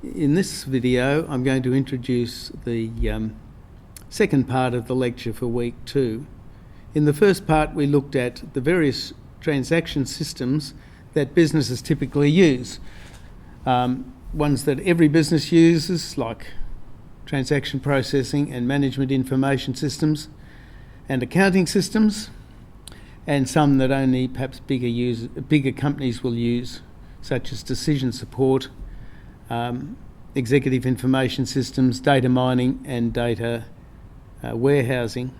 In this video, I'm going to introduce the second part of the lecture for week 2. In the first part, we looked at the various transaction systems that businesses typically use. Ones that every business uses, like transaction processing and management information systems and accounting systems, and some that only perhaps bigger companies will use, such as decision support, executive information systems, data mining and data warehousing.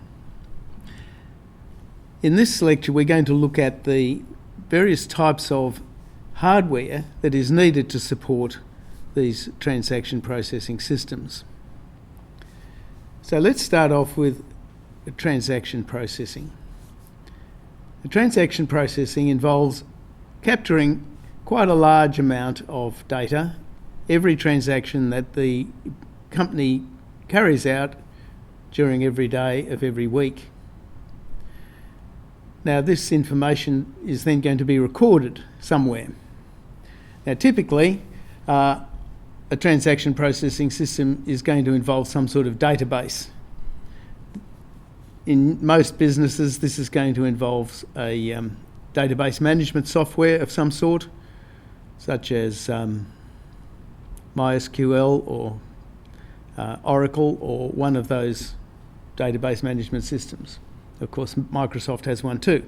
In this lecture, we're going to look at the various types of hardware that is needed to support these transaction processing systems. So let's start off with transaction processing. The transaction processing involves capturing quite a large amount of data every transaction that the company carries out during every day of every week. Now, this information is then going to be recorded somewhere. Now, typically, a transaction processing system is going to involve some sort of database. In most businesses, this is going to involve a database management software of some sort, such as MySQL or Oracle, or one of those database management systems. Of course, Microsoft has one too,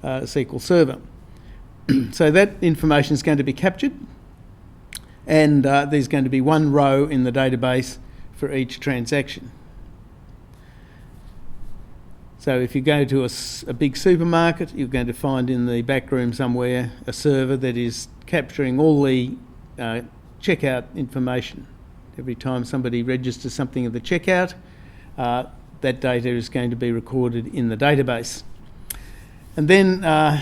SQL Server. So that information is going to be captured, and there's going to be one row in the database for each transaction. So if you go to a big supermarket, you're going to find in the back room somewhere a server that is capturing all the checkout information. Every time somebody registers something at the checkout, that data is going to be recorded in the database. And then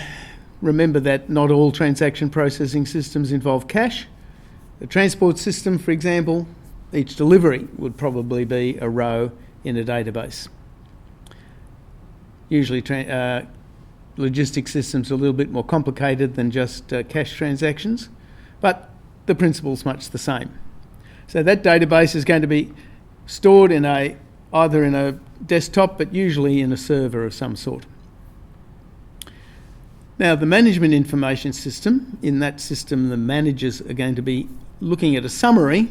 remember that not all transaction processing systems involve cash. The transport system, for example, each delivery would probably be a row in a database. Usually logistics systems are a little bit more complicated than just cash transactions, but the principle's much the same. So that database is going to be stored in either in a desktop, but usually in a server of some sort. Now, the management information system, in that system the managers are going to be looking at a summary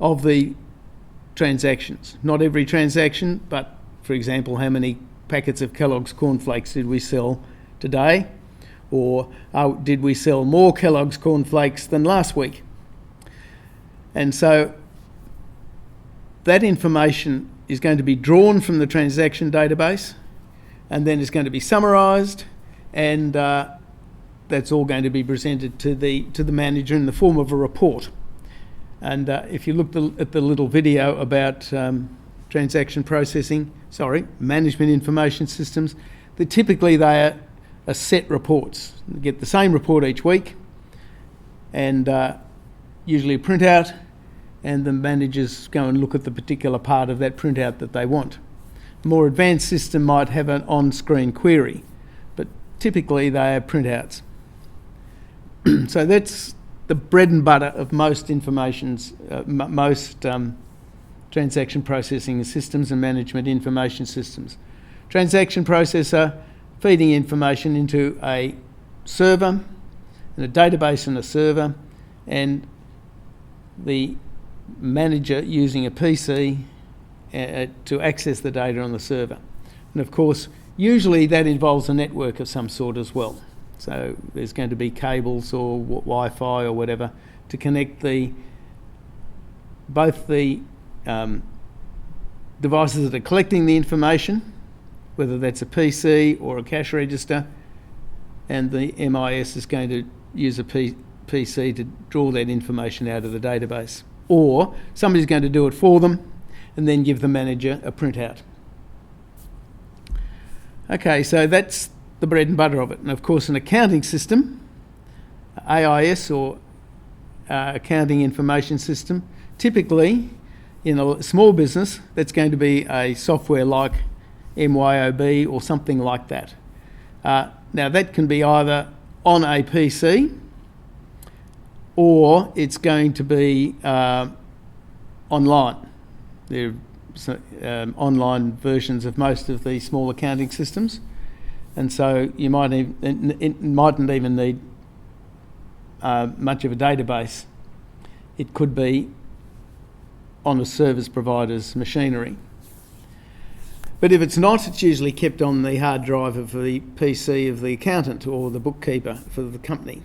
of the transactions. Not every transaction, but for example, how many packets of Kellogg's cornflakes did we sell today? Or did we sell more Kellogg's cornflakes than last week? And so that information is going to be drawn from the transaction database, and then it's going to be summarised, and that's all going to be presented to the manager in the form of a report. And if you look at the little video about management information systems, typically they are set reports. You get the same report each week, and usually a printout, and the managers go and look at the particular part of that printout that they want. A more advanced system might have an on-screen query, but typically they are printouts. So that's the bread and butter of most transaction processing systems and management information systems. Transaction processor feeding information into a server, and a database and a server, and the manager using a PC to access the data on the server. And of course, usually that involves a network of some sort as well. So there's going to be cables or Wi-Fi or whatever to connect both the devices that are collecting the information, whether that's a PC or a cash register, and the MIS is going to use a PC to draw that information out of the database. Or somebody's going to do it for them and then give the manager a printout. Okay, so that's the bread and butter of it. And of course, an accounting system, AIS or accounting information system, typically in a small business, that's going to be a software like MYOB or something like that. Now that can be either on a PC, or it's going to be online. They're online versions of most of the small accounting systems, and so it mightn't even need much of a database. It could be on a service provider's machinery. But if it's not, it's usually kept on the hard drive of the PC of the accountant or the bookkeeper for the company.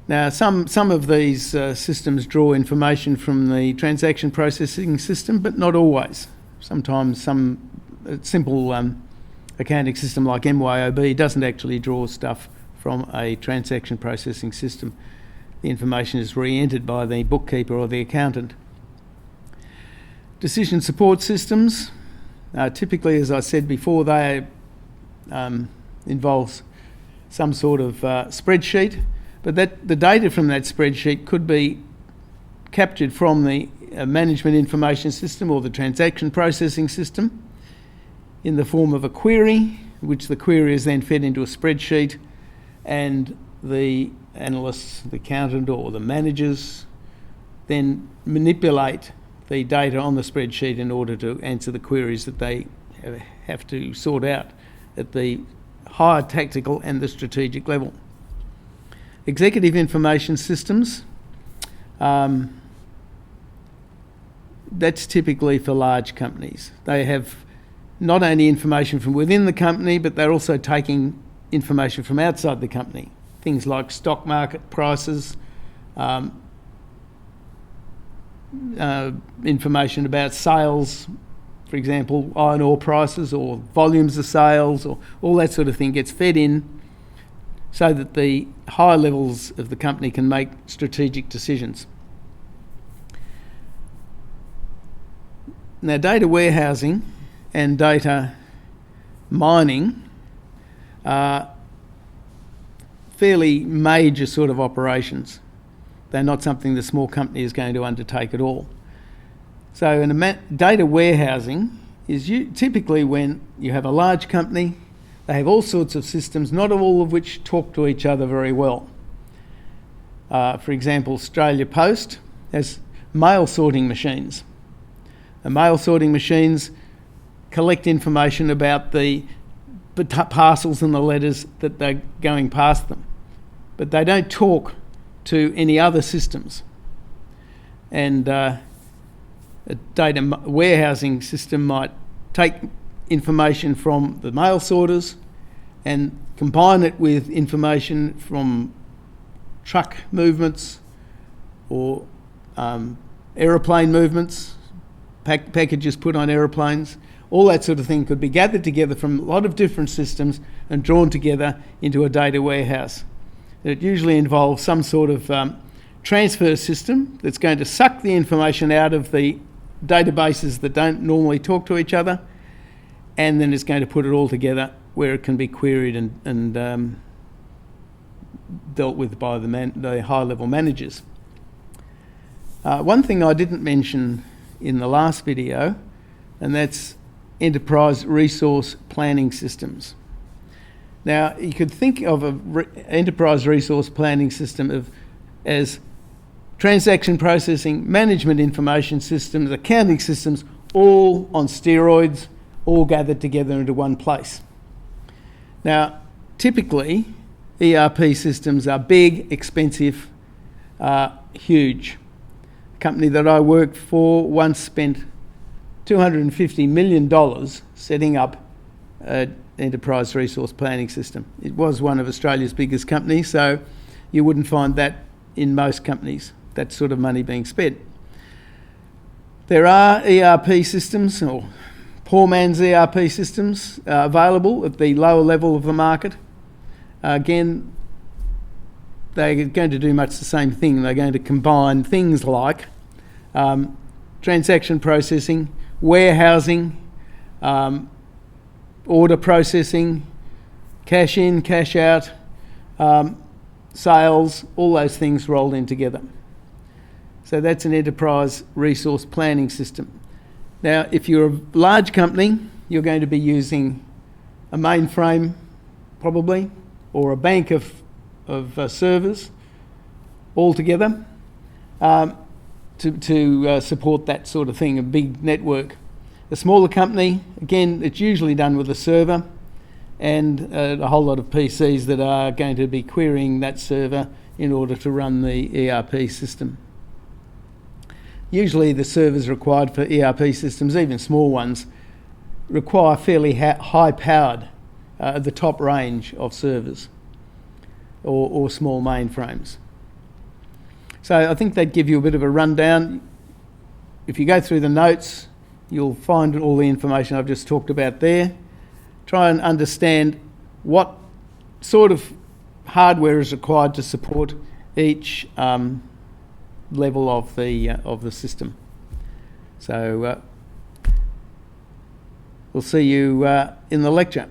Now, some of these systems draw information from the transaction processing system, but not always. Sometimes some simple accounting system like MYOB doesn't actually draw stuff from a transaction processing system. The information is re-entered by the bookkeeper or the accountant. Decision support systems, typically, as I said before, they involves some sort of spreadsheet, but the data from that spreadsheet could be captured from the management information system or the transaction processing system in the form of a query, which the query is then fed into a spreadsheet, and the analysts, the accountant or the managers then manipulate the data on the spreadsheet in order to answer the queries that they have to sort out at the higher tactical and the strategic level. Executive information systems, that's typically for large companies. They have not only information from within the company, but they're also taking information from outside the company. Things like stock market prices, information about sales, for example, iron ore prices or volumes of sales, or all that sort of thing gets fed in so that the higher levels of the company can make strategic decisions. Now, data warehousing and data mining are fairly major sort of operations. They're not something the small company is going to undertake at all. So data warehousing is typically when you have a large company, they have all sorts of systems, not all of which talk to each other very well. For example, Australia Post has mail sorting machines. The mail sorting machines collect information about the parcels and the letters that they're going past them, but they don't talk to any other systems. And a data warehousing system might take information from the mail sorters and combine it with information from truck movements or aeroplane movements, packages put on aeroplanes. All that sort of thing could be gathered together from a lot of different systems and drawn together into a data warehouse. It usually involves some sort of transfer system that's going to suck the information out of the databases that don't normally talk to each other, and then it's going to put it all together where it can be queried and dealt with by the high-level managers. One thing I didn't mention in the last video, and that's enterprise resource planning systems. Now, you could think of an enterprise resource planning system as transaction processing, management information systems, accounting systems, all on steroids, all gathered together into one place. Now, typically, ERP systems are big, expensive, huge. A company that I worked for once spent $250 million setting up an enterprise resource planning system. It was one of Australia's biggest companies, so you wouldn't find that in most companies, that sort of money being spent. There are ERP systems, or poor man's ERP systems, available at the lower level of the market. Again, they're going to do much the same thing. They're going to combine things like transaction processing, warehousing, order processing, cash in, cash out, sales, all those things rolled in together. So that's an enterprise resource planning system. Now, if you're a large company, you're going to be using a mainframe, probably, or a bank of servers all together. to support that sort of thing, a big network. A smaller company, again, it's usually done with a server and a whole lot of PCs that are going to be querying that server in order to run the ERP system. Usually the servers required for ERP systems, even small ones, require fairly high-powered, the top range of servers or small mainframes. So I think they'd give you a bit of a rundown. If you go through the notes, you'll find all the information I've just talked about there. Try and understand what sort of hardware is required to support each level of the system. So we'll see you in the lecture.